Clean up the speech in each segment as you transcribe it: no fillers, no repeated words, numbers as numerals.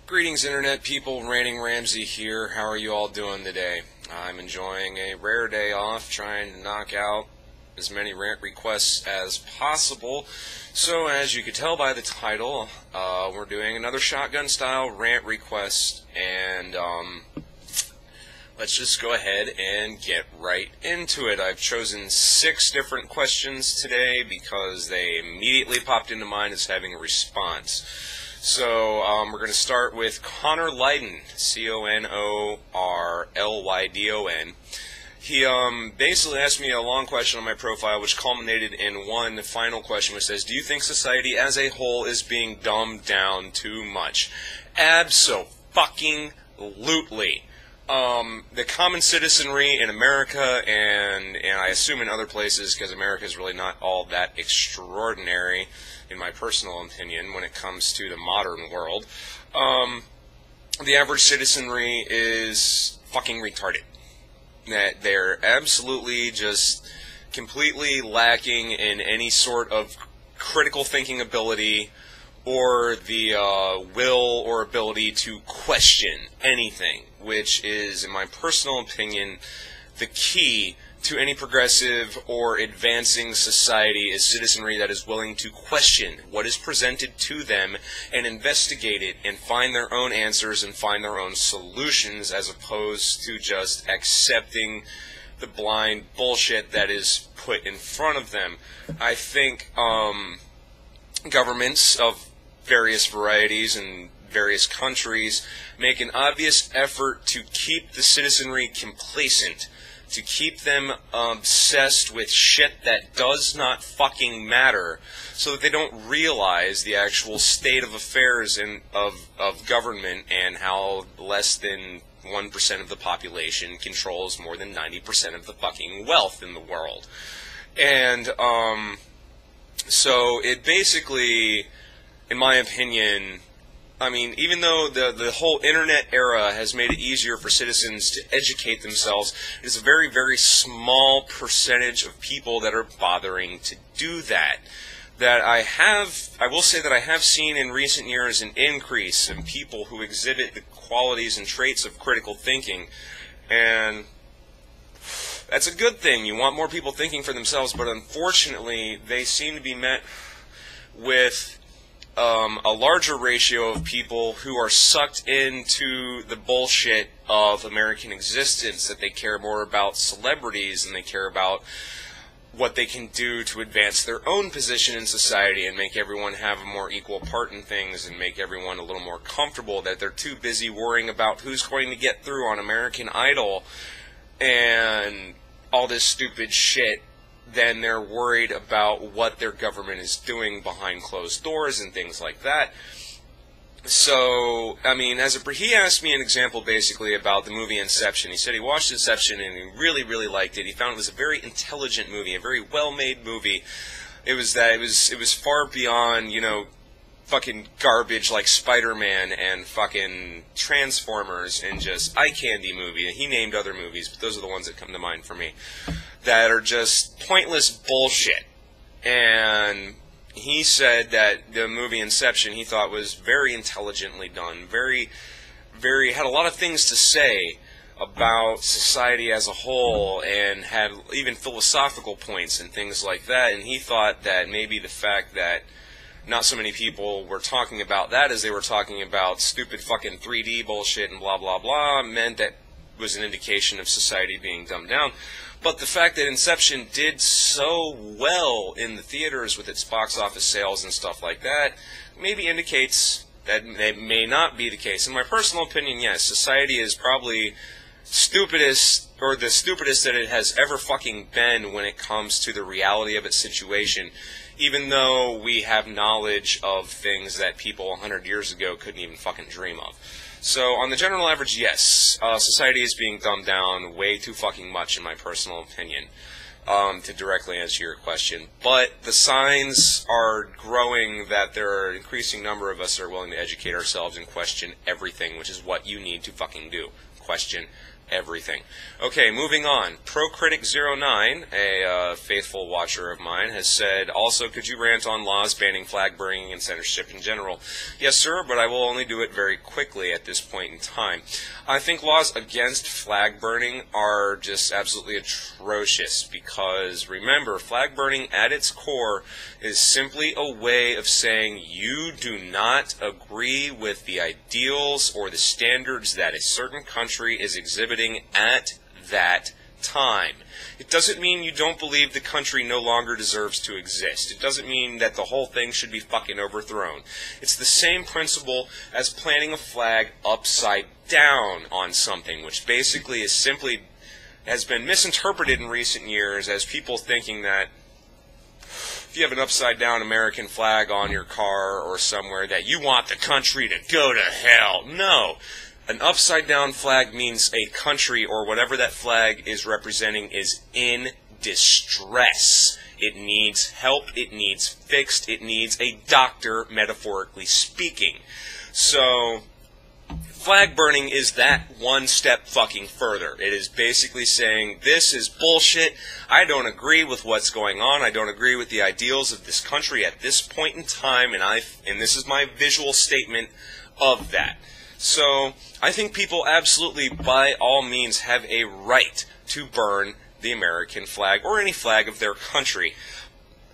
Greetings, Internet people. Ranting Ramsey here. How are you all doing today? I'm enjoying a rare day off, trying to knock out as many rant requests as possible. So, as you could tell by the title, we're doing another shotgun-style rant request, and let's just go ahead and get right into it. I've chosen 6 different questions today because they immediately popped into mind as having a response. So, we're going to start with Connor Lydon, C-O-N-O-R-L-Y-D-O-N. He basically asked me a long question on my profile, which culminated in one final question, which says, do you think society as a whole is being dumbed down too much? Abso-fucking-lutely. The common citizenry in America, and I assume in other places, because America is really not all that extraordinary, in my personal opinion, when it comes to the modern world, the average citizenry is fucking retarded. That they're absolutely just completely lacking in any sort of critical thinking ability or the will or ability to question anything, which is, in my personal opinion, the key to any progressive or advancing society is citizenry that is willing to question what is presented to them and investigate it and find their own answers and find their own solutions, as opposed to just accepting the blind bullshit that is put in front of them. I think governments of various varieties and various countries make an obvious effort to keep the citizenry complacent, to keep them obsessed with shit that does not fucking matter, so that they don't realize the actual state of affairs of government and how less than 1% of the population controls more than 90% of the fucking wealth in the world. And so it basically, in my opinion, I mean, even though the whole internet era has made it easier for citizens to educate themselves, it's a very, very small percentage of people that are bothering to do that. I will say that I have seen in recent years an increase in people who exhibit the qualities and traits of critical thinking, and that's a good thing. You want more people thinking for themselves, but unfortunately, they seem to be met with a larger ratio of people who are sucked into the bullshit of American existence, that they care more about celebrities and they care about what they can do to advance their own position in society and make everyone have a more equal part in things and make everyone a little more comfortable, that they're too busy worrying about who's going to get through on American Idol and all this stupid shit. Then they're worried about what their government is doing behind closed doors and things like that. So, I mean, he asked me an example basically about the movie Inception. He said he watched Inception and he really, really liked it. He found it was a very intelligent movie, a very well-made movie. It was far beyond, you know, fucking garbage like Spider-Man and fucking Transformers and just eye candy movie. He named other movies, but those are the ones that come to mind for me, that are just pointless bullshit. And he said that the movie Inception he thought was very intelligently done, had a lot of things to say about society as a whole, and had even philosophical points and things like that. And he thought that maybe the fact that not so many people were talking about that as they were talking about stupid fucking 3D bullshit and blah blah blah meant that was an indication of society being dumbed down. But the fact that Inception did so well in the theaters with its box office sales and stuff like that maybe indicates that it may not be the case. In my personal opinion, yes, society is probably the stupidest that it has ever fucking been when it comes to the reality of its situation, even though we have knowledge of things that people 100 years ago couldn't even fucking dream of. So, on the general average, yes, society is being dumbed down way too fucking much, in my personal opinion, to directly answer your question. But the signs are growing that there are an increasing number of us that are willing to educate ourselves and question everything, which is what you need to fucking do. Question everything. Okay, moving on. ProCritic09, a faithful watcher of mine, has said, also, could you rant on laws banning flag burning and censorship in general? Yes, sir, but I will only do it very quickly at this point in time. I think laws against flag burning are just absolutely atrocious because, remember, flag burning at its core is simply a way of saying you do not agree with the ideals or the standards that a certain country is exhibiting at that time. It doesn't mean you don't believe the country no longer deserves to exist. It doesn't mean that the whole thing should be fucking overthrown. It's the same principle as planting a flag upside down on something, which basically is simply has been misinterpreted in recent years as people thinking that if you have an upside down American flag on your car or somewhere that you want the country to go to hell. No. An upside-down flag means a country or whatever that flag is representing is in distress. It needs help. It needs fixed. It needs a doctor, metaphorically speaking. So, flag burning is that one step fucking further. It is basically saying, this is bullshit. I don't agree with what's going on. I don't agree with the ideals of this country at this point in time, and this is my visual statement of that. So, I think people absolutely, by all means, have a right to burn the American flag or any flag of their country.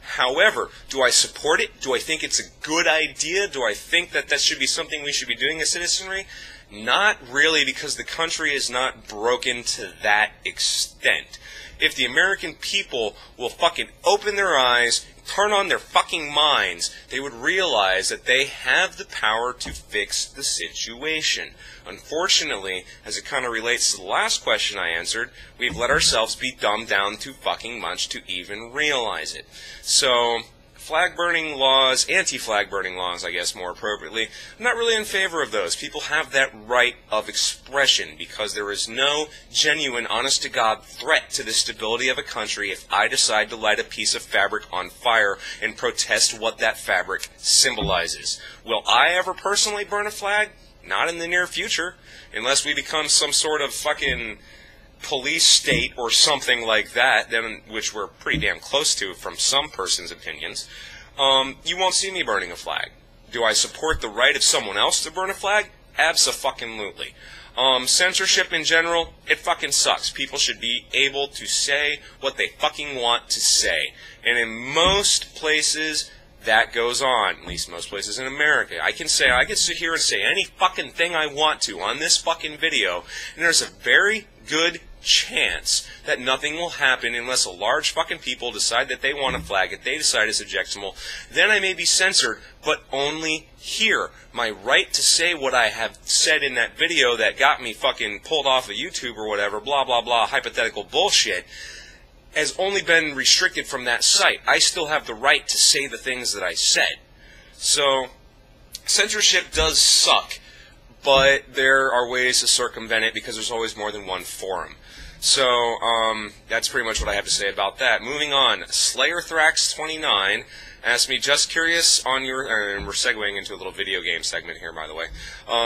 However, do I support it? Do I think it's a good idea? Do I think that that should be something we should be doing as citizenry? Not really, because the country is not broken to that extent. If the American people will fucking open their eyes, turn on their fucking minds, they would realize that they have the power to fix the situation. Unfortunately, as it kind of relates to the last question I answered, we've let ourselves be dumbed down too fucking much to even realize it. So, flag burning laws, anti-flag burning laws, I guess more appropriately, I'm not really in favor of those. People have that right of expression because there is no genuine, honest-to-God threat to the stability of a country if I decide to light a piece of fabric on fire and protest what that fabric symbolizes. Will I ever personally burn a flag? Not in the near future, unless we become some sort of fucking police state or something like that, then, which we're pretty damn close to from some person's opinions. You won't see me burning a flag. Do I support the right of someone else to burn a flag? Abso-fucking-lutely. Censorship in general, it fucking sucks. People should be able to say what they fucking want to say. And in most places, that goes on. At least most places in America. I can sit here and say any fucking thing I want to on this fucking video, and there's a very good chance that nothing will happen unless a large fucking people decide that they want a flag that they decide is objectionable. Then I may be censored, but only here. My right to say what I have said in that video that got me fucking pulled off of YouTube or whatever, blah blah blah, hypothetical bullshit, has only been restricted from that site. I still have the right to say the things that I said. So, censorship does suck, but there are ways to circumvent it because there's always more than one forum. So, that's pretty much what I have to say about that. Moving on, SlayerThrax29 asked me, just curious on your, and we're segueing into a little video game segment here, by the way.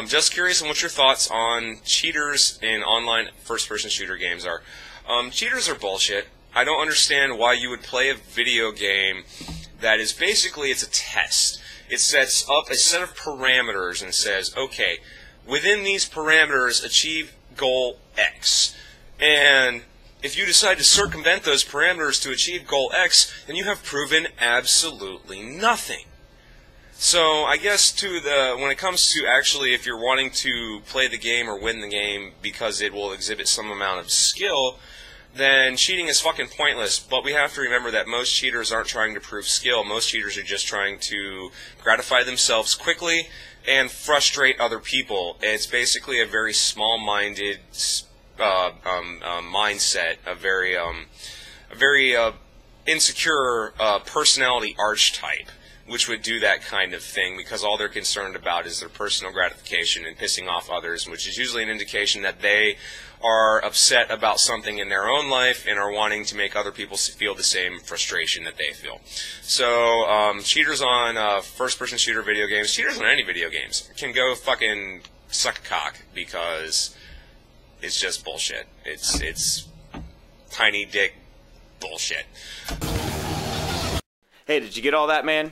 Just curious on what your thoughts on cheaters in online first-person shooter games are. Cheaters are bullshit. I don't understand why you would play a video game that is basically, it's a test. It sets up a set of parameters and says, okay, within these parameters, achieve goal X. And if you decide to circumvent those parameters to achieve goal X, then you have proven absolutely nothing. So I guess when it comes to actually if you're wanting to play the game or win the game because it will exhibit some amount of skill, then cheating is fucking pointless. But we have to remember that most cheaters aren't trying to prove skill. Most cheaters are just trying to gratify themselves quickly and frustrate other people. It's basically a very small-minded mindset, a very insecure personality archetype, which would do that kind of thing because all they're concerned about is their personal gratification and pissing off others, which is usually an indication that they are upset about something in their own life and are wanting to make other people feel the same frustration that they feel. So, cheaters on first-person shooter video games, cheaters on any video games, can go fucking suck a cock because is just bullshit. It's tiny dick bullshit. Hey, did you get all that, man?